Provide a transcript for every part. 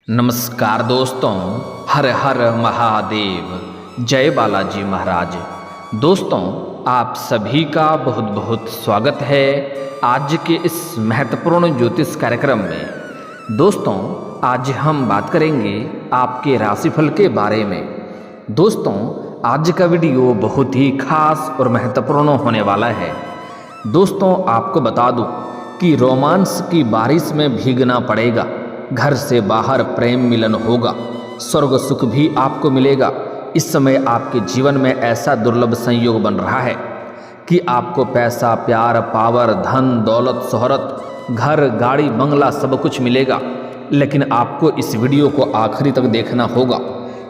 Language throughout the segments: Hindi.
नमस्कार दोस्तों, हर हर महादेव, जय बालाजी महाराज। दोस्तों, आप सभी का बहुत बहुत स्वागत है आज के इस महत्वपूर्ण ज्योतिष कार्यक्रम में। दोस्तों, आज हम बात करेंगे आपके राशिफल के बारे में। दोस्तों, आज का वीडियो बहुत ही खास और महत्वपूर्ण होने वाला है। दोस्तों, आपको बता दूं कि रोमांस की बारिश में भीगना पड़ेगा, घर से बाहर प्रेम मिलन होगा, स्वर्ग सुख भी आपको मिलेगा। इस समय आपके जीवन में ऐसा दुर्लभ संयोग बन रहा है कि आपको पैसा, प्यार, पावर, धन, दौलत, शोहरत, घर, गाड़ी, बंगला सब कुछ मिलेगा। लेकिन आपको इस वीडियो को आखिरी तक देखना होगा,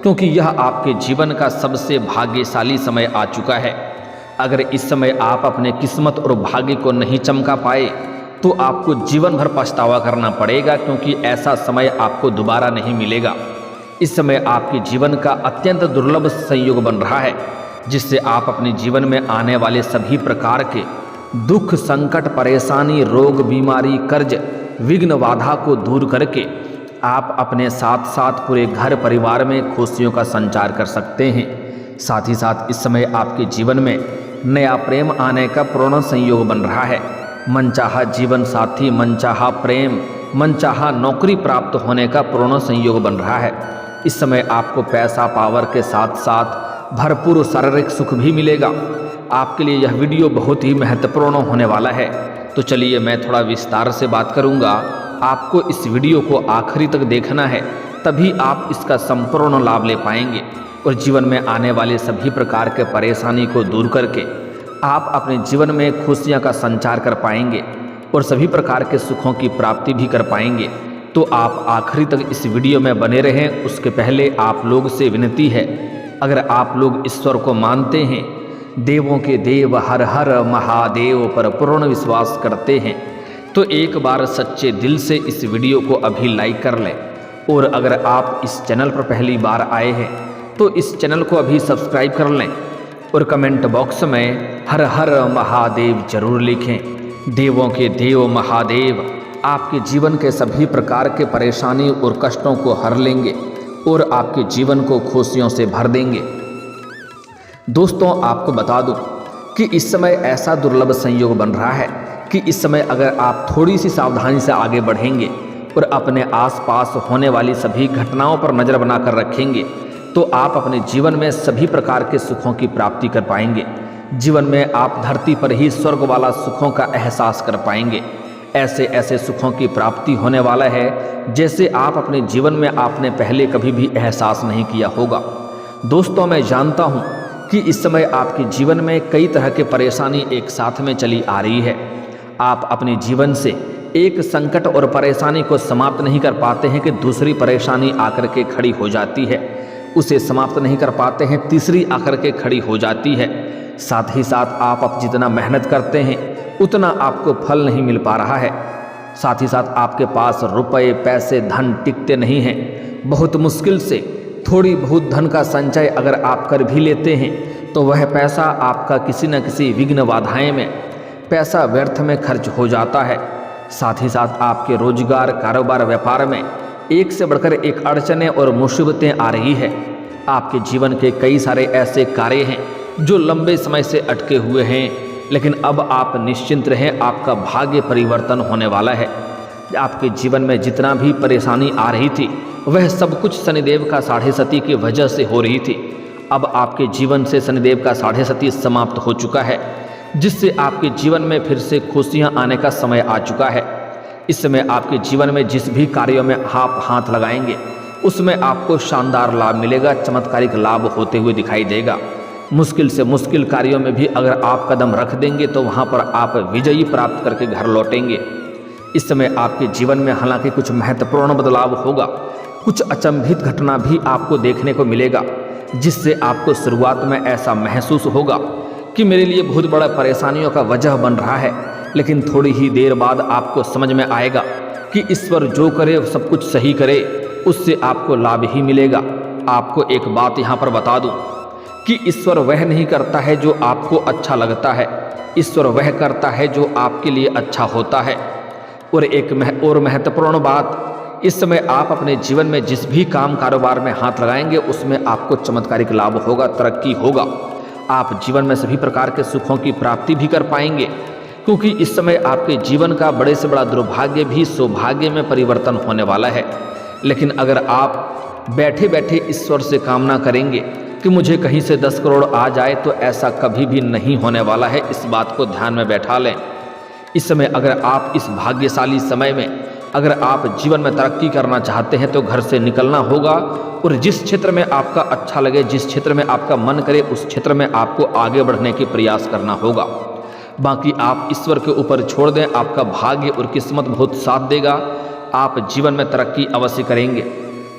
क्योंकि यह आपके जीवन का सबसे भाग्यशाली समय आ चुका है। अगर इस समय आप अपने किस्मत और भाग्य को नहीं चमका पाए तो आपको जीवन भर पछतावा करना पड़ेगा, क्योंकि ऐसा समय आपको दोबारा नहीं मिलेगा। इस समय आपके जीवन का अत्यंत दुर्लभ संयोग बन रहा है, जिससे आप अपने जीवन में आने वाले सभी प्रकार के दुख, संकट, परेशानी, रोग, बीमारी, कर्ज, विघ्न, बाधा को दूर करके आप अपने साथ साथ पूरे घर परिवार में खुशियों का संचार कर सकते हैं। साथ ही साथ इस समय आपके जीवन में नया प्रेम आने का पूर्ण संयोग बन रहा है। मनचाहा जीवन साथी, मनचाहा प्रेम, मनचाहा नौकरी प्राप्त होने का पूर्ण संयोग बन रहा है। इस समय आपको पैसा, पावर के साथ साथ भरपूर शारीरिक सुख भी मिलेगा। आपके लिए यह वीडियो बहुत ही महत्वपूर्ण होने वाला है। तो चलिए मैं थोड़ा विस्तार से बात करूंगा। आपको इस वीडियो को आखिरी तक देखना है, तभी आप इसका संपूर्ण लाभ ले पाएंगे और जीवन में आने वाले सभी प्रकार के परेशानी को दूर करके आप अपने जीवन में खुशियां का संचार कर पाएंगे और सभी प्रकार के सुखों की प्राप्ति भी कर पाएंगे। तो आप आखिरी तक इस वीडियो में बने रहें। उसके पहले आप लोग से विनती है, अगर आप लोग ईश्वर को मानते हैं, देवों के देव हर हर महादेव पर पूर्ण विश्वास करते हैं, तो एक बार सच्चे दिल से इस वीडियो को अभी लाइक कर लें। और अगर आप इस चैनल पर पहली बार आए हैं तो इस चैनल को अभी सब्सक्राइब कर लें और कमेंट बॉक्स में हर हर महादेव जरूर लिखें। देवों के देव महादेव आपके जीवन के सभी प्रकार के परेशानी और कष्टों को हर लेंगे और आपके जीवन को खुशियों से भर देंगे। दोस्तों, आपको बता दूं कि इस समय ऐसा दुर्लभ संयोग बन रहा है कि इस समय अगर आप थोड़ी सी सावधानी से आगे बढ़ेंगे और अपने आसपास होने वाली सभी घटनाओं पर नज़र बनाकर रखेंगे तो आप अपने जीवन में सभी प्रकार के सुखों की प्राप्ति कर पाएंगे। जीवन में आप धरती पर ही स्वर्ग वाला सुखों का एहसास कर पाएंगे। ऐसे ऐसे सुखों की प्राप्ति होने वाला है जैसे आप अपने जीवन में आपने पहले कभी भी एहसास नहीं किया होगा। दोस्तों, मैं जानता हूं कि इस समय आपके जीवन में कई तरह के परेशानी एक साथ में चली आ रही है। आप अपने जीवन से एक संकट और परेशानी को समाप्त नहीं कर पाते हैं कि दूसरी परेशानी आकर के खड़ी हो जाती है, उसे समाप्त नहीं कर पाते हैं, तीसरी आकर के खड़ी हो जाती है। साथ ही साथ आप अब जितना मेहनत करते हैं उतना आपको फल नहीं मिल पा रहा है। साथ ही साथ आपके पास रुपए, पैसे, धन टिकते नहीं हैं। बहुत मुश्किल से थोड़ी बहुत धन का संचय अगर आप कर भी लेते हैं तो वह पैसा आपका किसी न किसी विघ्न बाधाएं में, पैसा व्यर्थ में खर्च हो जाता है। साथ ही साथ आपके रोजगार, कारोबार, व्यापार में एक से बढ़कर एक अड़चनें और मुसीबतें आ रही है। आपके जीवन के कई सारे ऐसे कार्य हैं जो लंबे समय से अटके हुए हैं, लेकिन अब आप निश्चिंत रहें, आपका भाग्य परिवर्तन होने वाला है। आपके जीवन में जितना भी परेशानी आ रही थी वह सब कुछ शनिदेव का 6.5 की वजह से हो रही थी। अब आपके जीवन से शनिदेव का 6.5 समाप्त हो चुका है, जिससे आपके जीवन में फिर से खुशियाँ आने का समय आ चुका है। इस समय आपके जीवन में जिस भी कार्यों में आप हाथ लगाएंगे उसमें आपको शानदार लाभ मिलेगा, चमत्कारिक लाभ होते हुए दिखाई देगा। मुश्किल से मुश्किल कार्यों में भी अगर आप कदम रख देंगे तो वहाँ पर आप विजयी प्राप्त करके घर लौटेंगे। इस समय आपके जीवन में हालांकि कुछ महत्वपूर्ण बदलाव होगा, कुछ अचंभित घटना भी आपको देखने को मिलेगा, जिससे आपको शुरुआत में ऐसा महसूस होगा कि मेरे लिए बहुत बड़ा परेशानियों का वजह बन रहा है, लेकिन थोड़ी ही देर बाद आपको समझ में आएगा कि ईश्वर जो करे सब कुछ सही करे, उससे आपको लाभ ही मिलेगा। आपको एक बात यहाँ पर बता दूँ कि ईश्वर वह नहीं करता है जो आपको अच्छा लगता है, ईश्वर वह करता है जो आपके लिए अच्छा होता है। और एक महत्वपूर्ण बात इस समय आप अपने जीवन में जिस भी काम कारोबार में हाथ लगाएंगे उसमें आपको चमत्कारिक लाभ होगा, तरक्की होगा। आप जीवन में सभी प्रकार के सुखों की प्राप्ति भी कर पाएंगे, क्योंकि इस समय आपके जीवन का बड़े से बड़ा दुर्भाग्य भी सौभाग्य में परिवर्तन होने वाला है। लेकिन अगर आप बैठे बैठे ईश्वर से कामना करेंगे कि मुझे कहीं से 10 करोड़ आ जाए, तो ऐसा कभी भी नहीं होने वाला है। इस बात को ध्यान में बैठा लें। इस समय अगर आप इस भाग्यशाली समय में अगर आप जीवन में तरक्की करना चाहते हैं तो घर से निकलना होगा और जिस क्षेत्र में आपका अच्छा लगे, जिस क्षेत्र में आपका मन करे, उस क्षेत्र में आपको आगे बढ़ने की प्रयास करना होगा। बाकी आप ईश्वर के ऊपर छोड़ दें, आपका भाग्य और किस्मत बहुत साथ देगा। आप जीवन में तरक्की अवश्य करेंगे।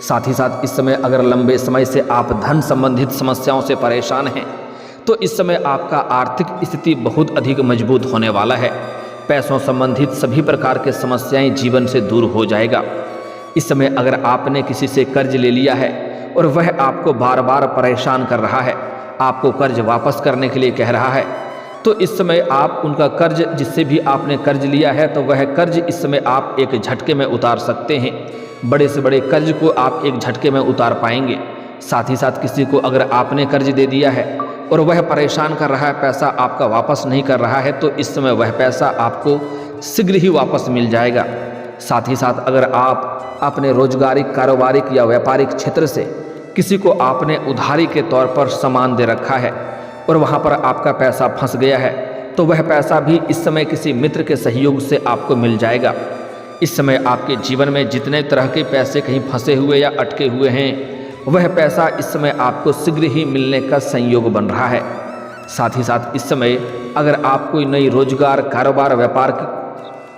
साथ ही साथ इस समय अगर लंबे समय से आप धन संबंधित समस्याओं से परेशान हैं तो इस समय आपका आर्थिक स्थिति बहुत अधिक मजबूत होने वाला है। पैसों संबंधित सभी प्रकार के समस्याएं जीवन से दूर हो जाएगा। इस समय अगर आपने किसी से कर्ज ले लिया है और वह आपको बार बार परेशान कर रहा है, आपको कर्ज वापस करने के लिए कह रहा है, तो इस समय आप उनका कर्ज, जिससे भी आपने कर्ज लिया है, तो वह कर्ज इस समय आप एक झटके में उतार सकते हैं। बड़े से बड़े कर्ज को आप एक झटके में उतार पाएंगे। साथ ही साथ किसी को अगर आपने कर्ज दे दिया है और वह परेशान कर रहा है, पैसा आपका वापस नहीं कर रहा है, तो इस समय वह पैसा आपको शीघ्र ही वापस मिल जाएगा। साथ ही साथ अगर आप अपने रोजगारिक, कारोबारिक या व्यापारिक क्षेत्र से किसी को आपने उधारी के तौर पर सामान दे रखा है और वहाँ पर आपका पैसा फंस गया है, तो वह पैसा भी इस समय किसी मित्र के सहयोग से आपको मिल जाएगा। इस समय आपके जीवन में जितने तरह के पैसे कहीं फंसे हुए या अटके हुए हैं, वह पैसा इस समय आपको शीघ्र ही मिलने का संयोग बन रहा है। साथ ही साथ इस समय अगर आप कोई नई रोजगार, कारोबार, व्यापार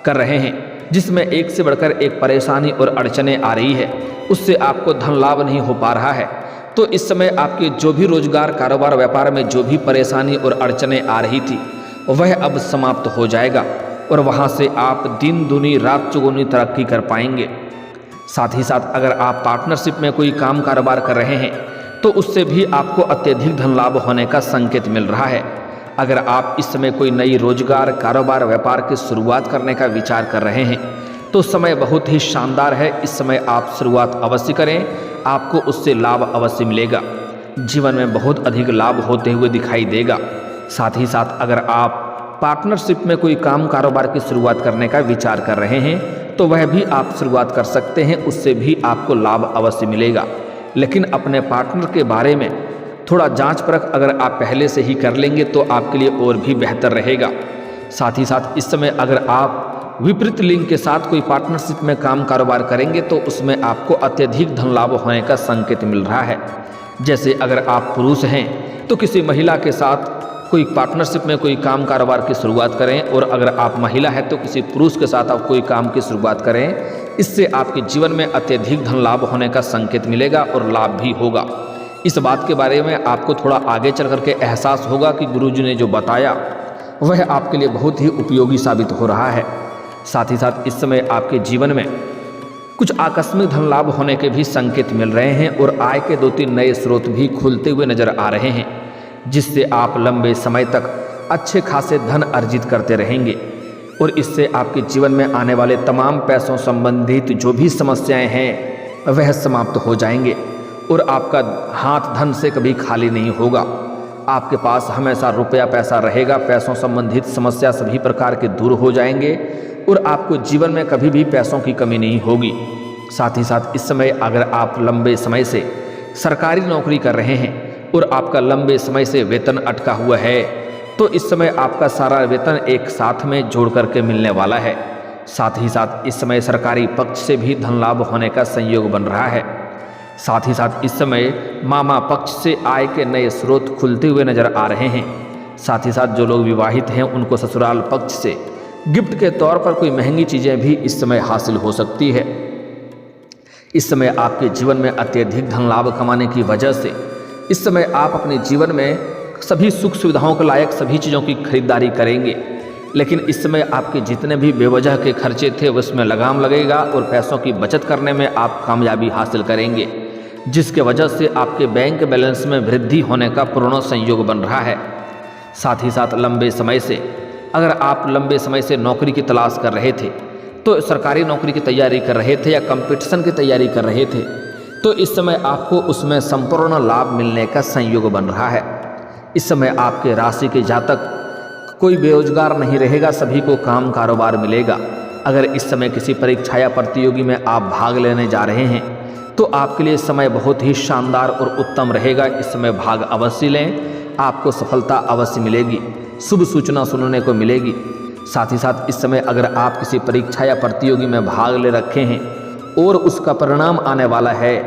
कर रहे हैं जिसमें एक से बढ़कर एक परेशानी और अड़चने आ रही है, उससे आपको धन लाभ नहीं हो पा रहा है, तो इस समय आपके जो भी रोजगार, कारोबार, व्यापार में जो भी परेशानी और अड़चने आ रही थी वह अब समाप्त हो जाएगा और वहाँ से आप दिन दूनी रात चौगुनी तरक्की कर पाएंगे। साथ ही साथ अगर आप पार्टनरशिप में कोई काम कारोबार कर रहे हैं तो उससे भी आपको अत्यधिक धन लाभ होने का संकेत मिल रहा है। अगर आप इस समय कोई नई रोजगार, कारोबार, व्यापार की शुरुआत करने का विचार कर रहे हैं तो समय बहुत ही शानदार है। इस समय आप शुरुआत अवश्य करें, आपको उससे लाभ अवश्य मिलेगा। जीवन में बहुत अधिक लाभ होते हुए दिखाई देगा। साथ ही साथ अगर आप पार्टनरशिप में कोई काम कारोबार की शुरुआत करने का विचार कर रहे हैं तो वह भी आप शुरुआत कर सकते हैं, उससे भी आपको लाभ अवश्य मिलेगा। लेकिन अपने पार्टनर के बारे में थोड़ा जांच परख अगर आप पहले से ही कर लेंगे तो आपके लिए और भी बेहतर रहेगा। साथ ही साथ इस समय अगर आप विपरीत लिंग के साथ कोई पार्टनरशिप में काम कारोबार करेंगे तो उसमें आपको अत्यधिक धन लाभ होने का संकेत मिल रहा है। जैसे अगर आप पुरुष हैं तो किसी महिला के साथ कोई पार्टनरशिप में कोई काम कारोबार की शुरुआत करें, और अगर आप महिला है तो किसी पुरुष के साथ आप कोई काम की शुरुआत करें। इससे आपके जीवन में अत्यधिक धन लाभ होने का संकेत मिलेगा और लाभ भी होगा। इस बात के बारे में आपको थोड़ा आगे चल करके एहसास होगा कि गुरुजी ने जो बताया वह आपके लिए बहुत ही उपयोगी साबित हो रहा है। साथ ही साथ इस समय आपके जीवन में कुछ आकस्मिक धन लाभ होने के भी संकेत मिल रहे हैं और आय के 2-3 नए स्रोत भी खुलते हुए नजर आ रहे हैं, जिससे आप लंबे समय तक अच्छे खासे धन अर्जित करते रहेंगे और इससे आपके जीवन में आने वाले तमाम पैसों संबंधित जो भी समस्याएं हैं वह समाप्त हो जाएंगे और आपका हाथ धन से कभी खाली नहीं होगा। आपके पास हमेशा रुपया पैसा रहेगा। पैसों संबंधित समस्या सभी प्रकार के दूर हो जाएंगे और आपको जीवन में कभी भी पैसों की कमी नहीं होगी। साथ ही साथ इस समय अगर आप लंबे समय से सरकारी नौकरी कर रहे हैं और आपका लंबे समय से वेतन अटका हुआ है तो इस समय आपका सारा वेतन एक साथ में जोड़ करके मिलने वाला है। साथ ही साथ इस समय सरकारी पक्ष से भी धन लाभ होने का संयोग बन रहा है। साथ ही साथ इस समय मामा पक्ष से आय के नए स्रोत खुलते हुए नजर आ रहे हैं। साथ ही साथ जो लोग विवाहित हैं उनको ससुराल पक्ष से गिफ्ट के तौर पर कोई महंगी चीज़ें भी इस समय हासिल हो सकती है। इस समय आपके जीवन में अत्यधिक धन लाभ कमाने की वजह से इस समय आप अपने जीवन में सभी सुख सुविधाओं के लायक सभी चीज़ों की खरीदारी करेंगे, लेकिन इस समय आपके जितने भी बेवजह के खर्चे थे उसमें लगाम लगेगा और पैसों की बचत करने में आप कामयाबी हासिल करेंगे, जिसके वजह से आपके बैंक बैलेंस में वृद्धि होने का पूर्ण संयोग बन रहा है। साथ ही साथ लंबे समय से अगर आप लंबे समय से नौकरी की तलाश कर रहे थे तो सरकारी नौकरी की तैयारी कर रहे थे या कंपटीशन की तैयारी कर रहे थे, तो इस समय आपको उसमें संपूर्ण लाभ मिलने का संयोग बन रहा है। इस समय आपके राशि के जातक कोई बेरोजगार नहीं रहेगा, सभी को काम कारोबार मिलेगा। अगर इस समय किसी परीक्षा या प्रतियोगी में आप भाग लेने जा रहे हैं तो आपके लिए समय बहुत ही शानदार और उत्तम रहेगा। इस समय भाग अवश्य लें, आपको सफलता अवश्य मिलेगी, शुभ सूचना सुनने को मिलेगी। साथ ही साथ इस समय अगर आप किसी परीक्षा या प्रतियोगी में भाग ले रखे हैं और उसका परिणाम आने वाला है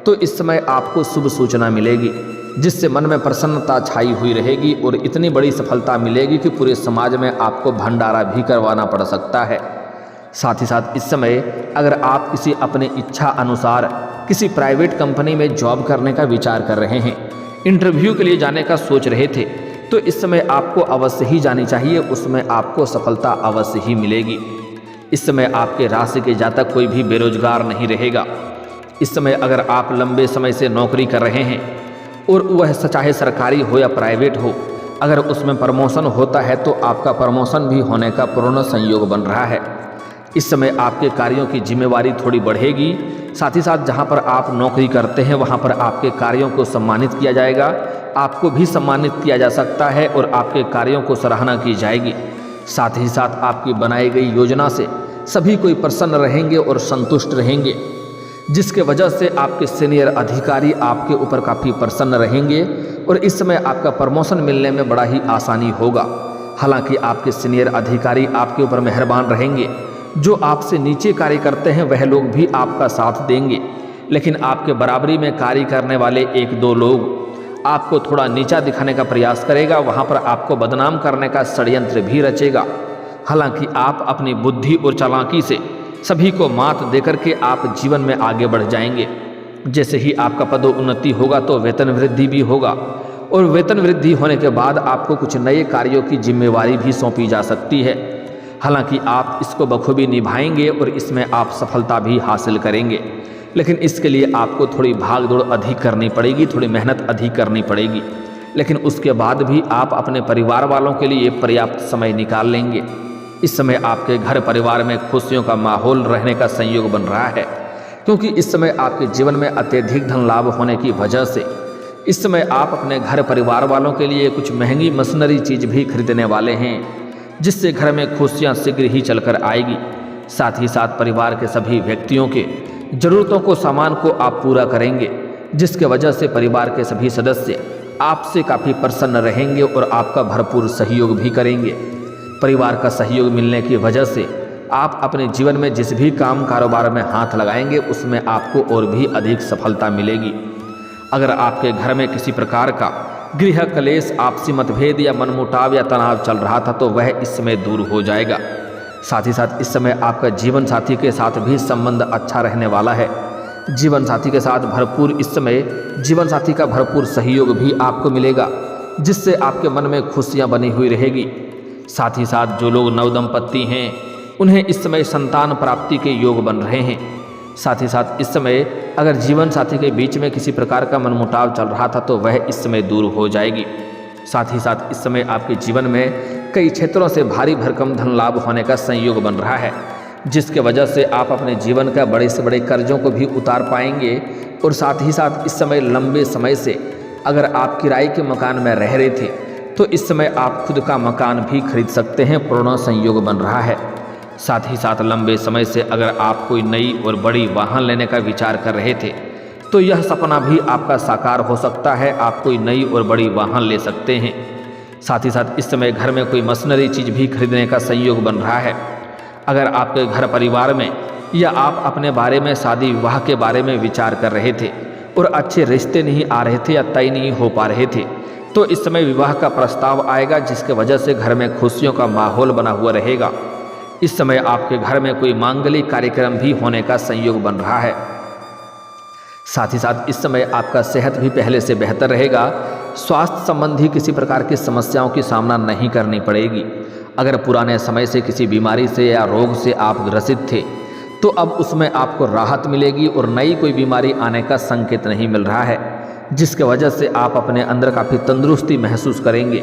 तो इस समय आपको शुभ सूचना मिलेगी, जिससे मन में प्रसन्नता छाई हुई रहेगी और इतनी बड़ी सफलता मिलेगी कि पूरे समाज में आपको भंडारा भी करवाना पड़ सकता है। साथ ही साथ इस समय अगर आप किसी अपनी इच्छा अनुसार किसी प्राइवेट कंपनी में जॉब करने का विचार कर रहे हैं, इंटरव्यू के लिए जाने का सोच रहे थे, तो इस समय आपको अवश्य ही जानी चाहिए, उसमें आपको सफलता अवश्य ही मिलेगी। इस समय आपके राशि के जातक कोई भी बेरोजगार नहीं रहेगा। इस समय अगर आप लंबे समय से नौकरी कर रहे हैं और वह चाहे सरकारी हो या प्राइवेट हो, अगर उसमें प्रमोशन होता है तो आपका प्रमोशन भी होने का पूर्ण संयोग बन रहा है। इस समय आपके कार्यों की जिम्मेवारी थोड़ी बढ़ेगी। साथ ही साथ जहां पर आप नौकरी करते हैं वहां पर आपके कार्यों को सम्मानित किया जाएगा, आपको भी सम्मानित किया जा सकता है और आपके कार्यों को सराहना की जाएगी। साथ ही साथ आपकी बनाई गई योजना से सभी कोई प्रसन्न रहेंगे और संतुष्ट रहेंगे, जिसके वजह से आपके सीनियर अधिकारी आपके ऊपर काफ़ी प्रसन्न रहेंगे और इस समय आपका प्रमोशन मिलने में बड़ा ही आसानी होगा। हालांकि आपके सीनियर अधिकारी आपके ऊपर मेहरबान रहेंगे, जो आपसे नीचे कार्य करते हैं वह लोग भी आपका साथ देंगे, लेकिन आपके बराबरी में कार्य करने वाले एक दो लोग आपको थोड़ा नीचा दिखाने का प्रयास करेगा, वहाँ पर आपको बदनाम करने का षड्यंत्र भी रचेगा। हालांकि आप अपनी बुद्धि और चालाकी से सभी को मात देकर के आप जीवन में आगे बढ़ जाएंगे। जैसे ही आपका पदोन्नति होगा तो वेतन वृद्धि भी होगा और वेतन वृद्धि होने के बाद आपको कुछ नए कार्यों की जिम्मेवारी भी सौंपी जा सकती है। हालांकि आप इसको बखूबी निभाएंगे और इसमें आप सफलता भी हासिल करेंगे, लेकिन इसके लिए आपको थोड़ी भाग दौड़ अधिक करनी पड़ेगी, थोड़ी मेहनत अधिक करनी पड़ेगी, लेकिन उसके बाद भी आप अपने परिवार वालों के लिए पर्याप्त समय निकाल लेंगे। इस समय आपके घर परिवार में खुशियों का माहौल रहने का संयोग बन रहा है, क्योंकि इस समय आपके जीवन में अत्यधिक धन लाभ होने की वजह से इस समय आप अपने घर परिवार वालों के लिए कुछ महंगी मशीनरी चीज़ भी खरीदने वाले हैं, जिससे घर में खुशियां शीघ्र ही चलकर आएगी। साथ ही साथ परिवार के सभी व्यक्तियों के ज़रूरतों को सामान को आप पूरा करेंगे, जिसके वजह से परिवार के सभी सदस्य आपसे काफ़ी प्रसन्न रहेंगे और आपका भरपूर सहयोग भी करेंगे। परिवार का सहयोग मिलने की वजह से आप अपने जीवन में जिस भी काम कारोबार में हाथ लगाएंगे उसमें आपको और भी अधिक सफलता मिलेगी। अगर आपके घर में किसी प्रकार का गृह क्लेश, आपसी मतभेद या मनमुटाव या तनाव चल रहा था तो वह इस समय दूर हो जाएगा। साथ ही साथ इस समय आपका जीवन साथी के साथ भी संबंध अच्छा रहने वाला है। जीवन साथी के साथ भरपूर इस समय जीवन साथी का भरपूर सहयोग भी आपको मिलेगा, जिससे आपके मन में खुशियां बनी हुई रहेगी। साथ ही साथ जो लोग नवदंपति हैं उन्हें इस समय संतान प्राप्ति के योग बन रहे हैं। साथ ही साथ इस समय अगर जीवन साथी के बीच में किसी प्रकार का मनमुटाव चल रहा था तो वह इस समय दूर हो जाएगी। साथ ही साथ इस समय आपके जीवन में कई क्षेत्रों से भारी भरकम धन लाभ होने का संयोग बन रहा है, जिसके वजह से आप अपने जीवन का बड़े से बड़े कर्जों को भी उतार पाएंगे। और साथ ही साथ इस समय लंबे समय से अगर आप किराए के मकान में रह रहे थे तो इस समय आप खुद का मकान भी खरीद सकते हैं, पूर्ण संयोग बन रहा है। साथ ही साथ लंबे समय से अगर आप कोई नई और बड़ी वाहन लेने का विचार कर रहे थे तो यह सपना भी आपका साकार हो सकता है, आप कोई नई और बड़ी वाहन ले सकते हैं। साथ ही साथ इस समय घर में कोई मशीनरी चीज़ भी खरीदने का संयोग बन रहा है। अगर आपके घर परिवार में या आप अपने बारे में शादी विवाह के बारे में विचार कर रहे थे और अच्छे रिश्ते नहीं आ रहे थे या तय नहीं हो पा रहे थे तो इस समय विवाह का प्रस्ताव आएगा, जिसके वजह से घर में खुशियों का माहौल बना हुआ रहेगा। इस समय आपके घर में कोई मांगलिक कार्यक्रम भी होने का संयोग बन रहा है। साथ ही साथ इस समय आपका सेहत भी पहले से बेहतर रहेगा, स्वास्थ्य संबंधी किसी प्रकार की समस्याओं की सामना नहीं करनी पड़ेगी। अगर पुराने समय से किसी बीमारी से या रोग से आप ग्रसित थे तो अब उसमें आपको राहत मिलेगी और नई कोई बीमारी आने का संकेत नहीं मिल रहा है, जिसके वजह से आप अपने अंदर काफ़ी तंदुरुस्ती महसूस करेंगे।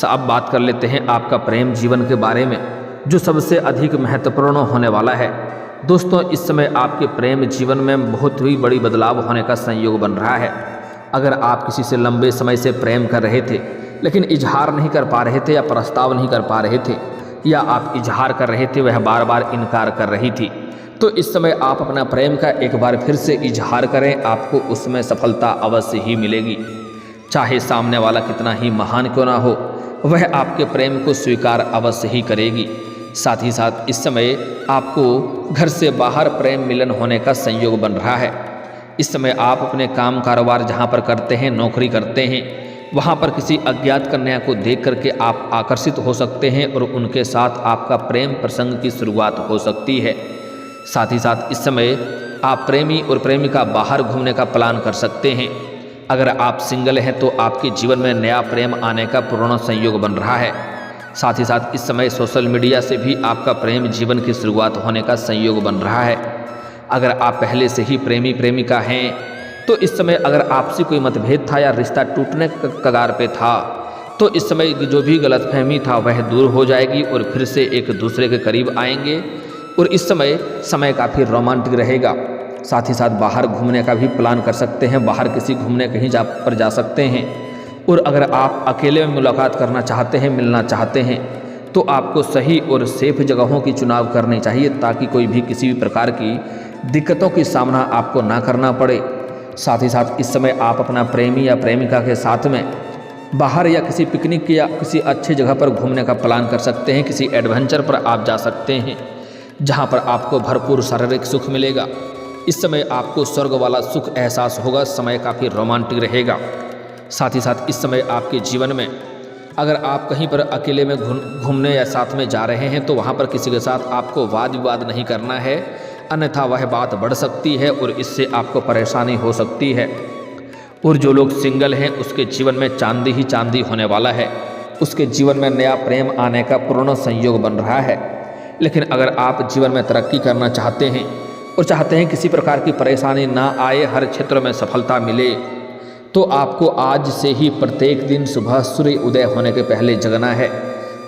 अब बात कर लेते हैं आपका प्रेम जीवन के बारे में। जो सबसे अधिक महत्वपूर्ण होने वाला है। दोस्तों, इस समय आपके प्रेम जीवन में बहुत ही बड़ी बदलाव होने का संयोग बन रहा है। अगर आप किसी से लंबे समय से प्रेम कर रहे थे लेकिन इजहार नहीं कर पा रहे थे या प्रस्ताव नहीं कर पा रहे थे, या आप इजहार कर रहे थे वह बार बार इनकार कर रही थी, तो इस समय आप अपना प्रेम का एक बार फिर से इजहार करें, आपको उसमें सफलता अवश्य ही मिलेगी। चाहे सामने वाला कितना ही महान क्यों ना हो, वह आपके प्रेम को स्वीकार अवश्य ही करेगी। साथ ही साथ इस समय आपको घर से बाहर प्रेम मिलन होने का संयोग बन रहा है। इस समय आप अपने काम कारोबार जहाँ पर करते हैं, नौकरी करते हैं, वहाँ पर किसी अज्ञात कन्या को देख करके आप आकर्षित हो सकते हैं और उनके साथ आपका प्रेम प्रसंग की शुरुआत हो सकती है। साथ ही साथ इस समय आप प्रेमी और प्रेमिका बाहर घूमने का प्लान कर सकते हैं। अगर आप सिंगल हैं तो आपके जीवन में नया प्रेम आने का पूर्ण संयोग बन रहा है। साथ ही साथ इस समय सोशल मीडिया से भी आपका प्रेम जीवन की शुरुआत होने का संयोग बन रहा है। अगर आप पहले से ही प्रेमी प्रेमिका हैं तो इस समय अगर आपसे कोई मतभेद था या रिश्ता टूटने कगार पे था, तो इस समय जो भी गलतफहमी था वह दूर हो जाएगी और फिर से एक दूसरे के करीब आएंगे। और इस समय काफ़ी रोमांटिक रहेगा। साथ ही साथ बाहर घूमने का भी प्लान कर सकते हैं, बाहर किसी घूमने कहीं जा सकते हैं। और अगर आप अकेले में मुलाकात करना चाहते हैं, मिलना चाहते हैं, तो आपको सही और सेफ जगहों की चुनाव करनी चाहिए ताकि कोई भी किसी भी प्रकार की दिक्कतों की सामना आपको ना करना पड़े। साथ ही साथ इस समय आप अपना प्रेमी या प्रेमिका के साथ में बाहर या किसी पिकनिक या किसी अच्छी जगह पर घूमने का प्लान कर सकते हैं। किसी एडवेंचर पर आप जा सकते हैं जहां पर आपको भरपूर शारीरिक सुख मिलेगा। इस समय आपको स्वर्ग वाला सुख एहसास होगा। समय काफ़ी रोमांटिक रहेगा। साथ ही साथ इस समय आपके जीवन में अगर आप कहीं पर अकेले में घूमने या साथ में जा रहे हैं तो वहाँ पर किसी के साथ आपको वाद विवाद नहीं करना है, अन्यथा वह बात बढ़ सकती है और इससे आपको परेशानी हो सकती है। और जो लोग सिंगल हैं उसके जीवन में चांदी ही चांदी होने वाला है। उसके जीवन में नया प्रेम आने का पूर्ण संयोग बन रहा है। लेकिन अगर आप जीवन में तरक्की करना चाहते हैं और चाहते हैं किसी प्रकार की परेशानी ना आए, हर क्षेत्र में सफलता मिले, तो आपको आज से ही प्रत्येक दिन सुबह सूर्य उदय होने के पहले जगना है।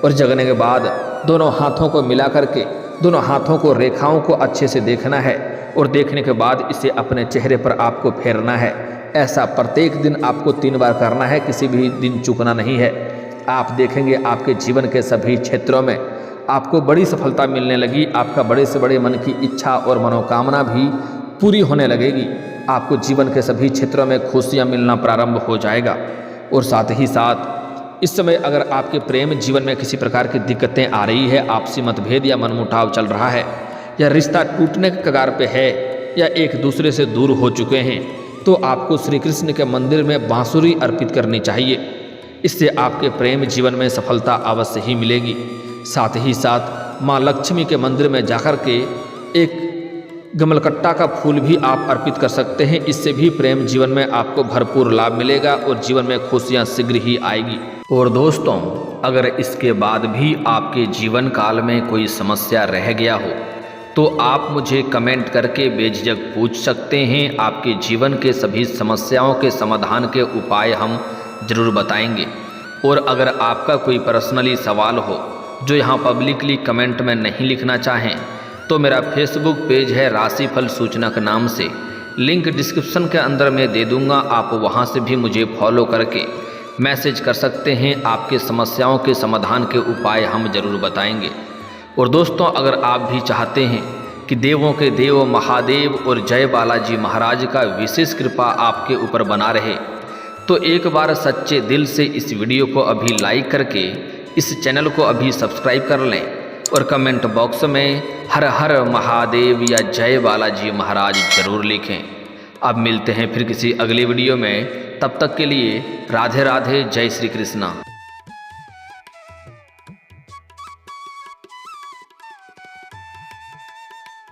और जगने के बाद दोनों हाथों को मिला करके दोनों हाथों को रेखाओं को अच्छे से देखना है और देखने के बाद इसे अपने चेहरे पर आपको फेरना है। ऐसा प्रत्येक दिन आपको 3 बार करना है, किसी भी दिन चूकना नहीं है। आप देखेंगे आपके जीवन के सभी क्षेत्रों में आपको बड़ी सफलता मिलने लगी। आपका बड़े से बड़े मन की इच्छा और मनोकामना भी पूरी होने लगेगी। आपको जीवन के सभी क्षेत्रों में खुशियाँ मिलना प्रारंभ हो जाएगा। और साथ ही साथ इस समय अगर आपके प्रेम जीवन में किसी प्रकार की दिक्कतें आ रही है, आपसी मतभेद या मनमुटाव चल रहा है, या रिश्ता टूटने के कगार पे है, या एक दूसरे से दूर हो चुके हैं, तो आपको श्री कृष्ण के मंदिर में बांसुरी अर्पित करनी चाहिए। इससे आपके प्रेम जीवन में सफलता अवश्य ही मिलेगी। साथ ही साथ माँ लक्ष्मी के मंदिर में जाकर के एक गमलकट्टा का फूल भी आप अर्पित कर सकते हैं। इससे भी प्रेम जीवन में आपको भरपूर लाभ मिलेगा और जीवन में खुशियाँ शीघ्र ही आएगी। और दोस्तों, अगर इसके बाद भी आपके जीवन काल में कोई समस्या रह गया हो तो आप मुझे कमेंट करके बेझिझक पूछ सकते हैं। आपके जीवन के सभी समस्याओं के समाधान के उपाय हम जरूर बताएंगे। और अगर आपका कोई पर्सनली सवाल हो जो यहाँ पब्लिकली कमेंट में नहीं लिखना चाहें, तो मेरा फेसबुक पेज है राशिफल सूचनक नाम से, लिंक डिस्क्रिप्शन के अंदर मैं दे दूँगा। आप वहाँ से भी मुझे फॉलो करके मैसेज कर सकते हैं। आपके समस्याओं के समाधान के उपाय हम जरूर बताएंगे। और दोस्तों, अगर आप भी चाहते हैं कि देवों के देव महादेव और जय बालाजी महाराज का विशेष कृपा आपके ऊपर बना रहे, तो एक बार सच्चे दिल से इस वीडियो को अभी लाइक करके इस चैनल को अभी सब्सक्राइब कर लें और कमेंट बॉक्स में हर हर महादेव या जय बालाजी महाराज जरूर लिखें। अब मिलते हैं फिर किसी अगली वीडियो में। तब तक के लिए राधे राधे, जय श्री कृष्णा।